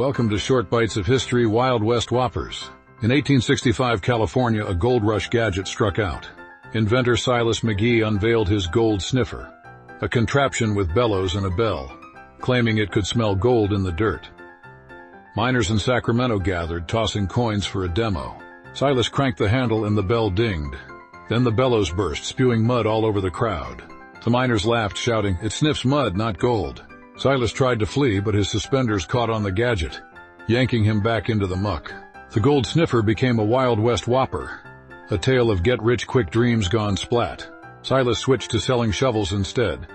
Welcome to Short Bites of History Wild West Whoppers. In 1865 California, a gold rush gadget struck out. Inventor Silas McGee unveiled his gold sniffer, a contraption with bellows and a bell, claiming it could smell gold in the dirt. Miners in Sacramento gathered, tossing coins for a demo. Silas cranked the handle and the bell dinged. Then the bellows burst, spewing mud all over the crowd. The miners laughed, shouting, "It sniffs mud, not gold." Silas tried to flee, but his suspenders caught on the gadget, yanking him back into the muck. The gold sniffer became a Wild West Whopper, a tale of get-rich-quick dreams gone splat. Silas switched to selling shovels instead,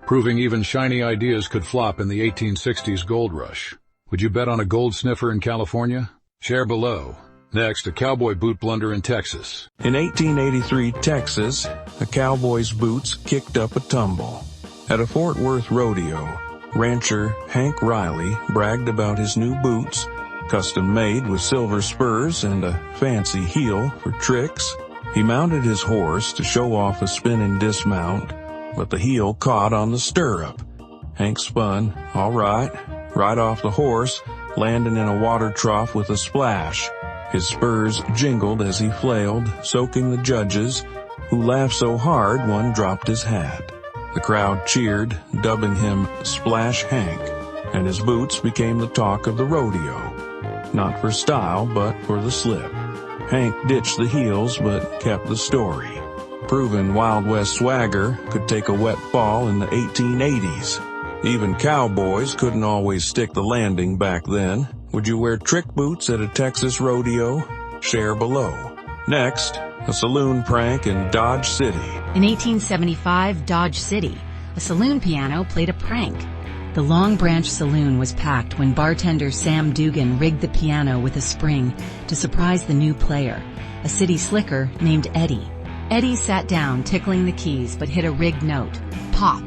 proving even shiny ideas could flop in the 1860s gold rush. Would you bet on a gold sniffer in California? Share below. Next, a cowboy boot blunder in Texas. In 1883 Texas, a cowboy's boots kicked up a tumble. At a Fort Worth rodeo, rancher Hank Riley bragged about his new boots, custom-made with silver spurs and a fancy heel for tricks. He mounted his horse to show off a spinning dismount, but the heel caught on the stirrup. Hank spun, all right off the horse, landing in a water trough with a splash. His spurs jingled as he flailed, soaking the judges, who laughed so hard one dropped his hat. The crowd cheered, dubbing him Splash Hank, and his boots became the talk of the rodeo. Not for style, but for the slip. Hank ditched the heels, but kept the story, proving Wild West swagger could take a wet fall in the 1880s. Even cowboys couldn't always stick the landing back then. Would you wear trick boots at a Texas rodeo? Share below. Next, a saloon prank in Dodge City. In 1875, Dodge City, a saloon piano played a prank. The Long Branch Saloon was packed when bartender Sam Dugan rigged the piano with a spring to surprise the new player, a city slicker named Eddie. Eddie sat down, tickling the keys, but hit a rigged note. Pop!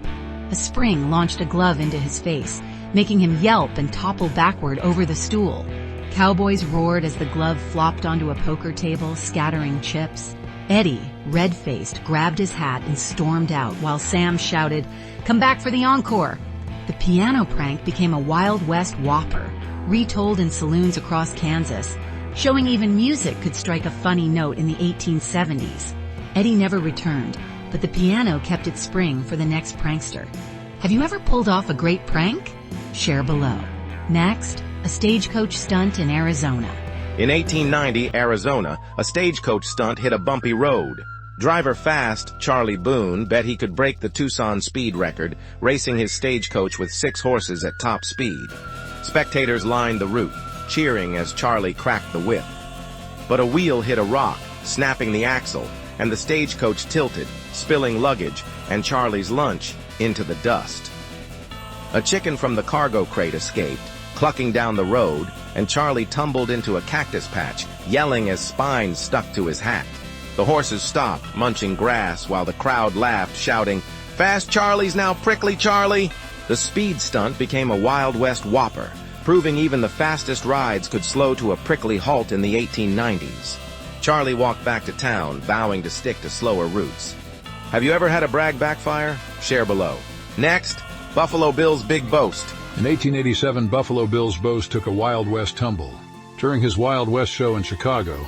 A spring launched a glove into his face, making him yelp and topple backward over the stool. Cowboys roared as the glove flopped onto a poker table, scattering chips. Eddie, red-faced, grabbed his hat and stormed out while Sam shouted, "Come back for the encore!" The piano prank became a Wild West Whopper, retold in saloons across Kansas, showing even music could strike a funny note in the 1870s. Eddie never returned, but the piano kept its spring for the next prankster. Have you ever pulled off a great prank? Share below. Next, a stagecoach stunt in Arizona. In 1890, Arizona, a stagecoach stunt hit a bumpy road. Driver Fast, Charlie Boone, bet he could break the Tucson speed record, racing his stagecoach with 6 horses at top speed. Spectators lined the route, cheering as Charlie cracked the whip. But a wheel hit a rock, snapping the axle, and the stagecoach tilted, spilling luggage and Charlie's lunch into the dust. A chicken from the cargo crate escaped, clucking down the road, and Charlie tumbled into a cactus patch, yelling as spines stuck to his hat. The horses stopped, munching grass, while the crowd laughed, shouting, "Fast Charlie's now Prickly Charlie!" The speed stunt became a Wild West Whopper, proving even the fastest rides could slow to a prickly halt in the 1890s. Charlie walked back to town, vowing to stick to slower routes. Have you ever had a brag backfire? Share below. Next, Buffalo Bill's Big Boast. In 1887, Buffalo Bill's Boast took a Wild West tumble. During his Wild West show in Chicago,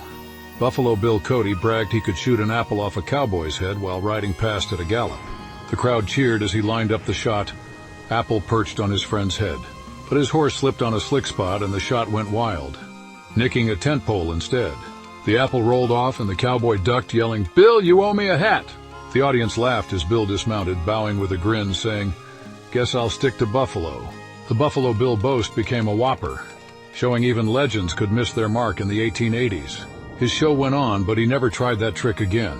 Buffalo Bill Cody bragged he could shoot an apple off a cowboy's head while riding past at a gallop. The crowd cheered as he lined up the shot, apple perched on his friend's head. But his horse slipped on a slick spot and the shot went wild, nicking a tent pole instead. The apple rolled off and the cowboy ducked, yelling, "Bill, you owe me a hat!" The audience laughed as Bill dismounted, bowing with a grin, saying, "Guess I'll stick to Buffalo." The Buffalo Bill Boast became a Whopper, showing even legends could miss their mark in the 1880s. His show went on, but he never tried that trick again.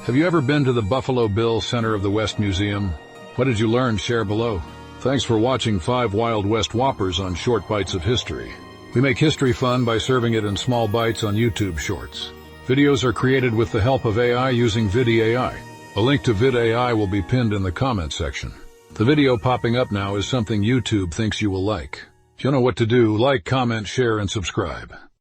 Have you ever been to the Buffalo Bill Center of the West Museum? What did you learn? Share below. Thanks for watching 5 Wild West Whoppers on Short Bites of History. We make history fun by serving it in small bites on YouTube Shorts. Videos are created with the help of AI using VidAI. A link to VidAI will be pinned in the comment section. The video popping up now is something YouTube thinks you will like. You know what to do: like, comment, share, and subscribe.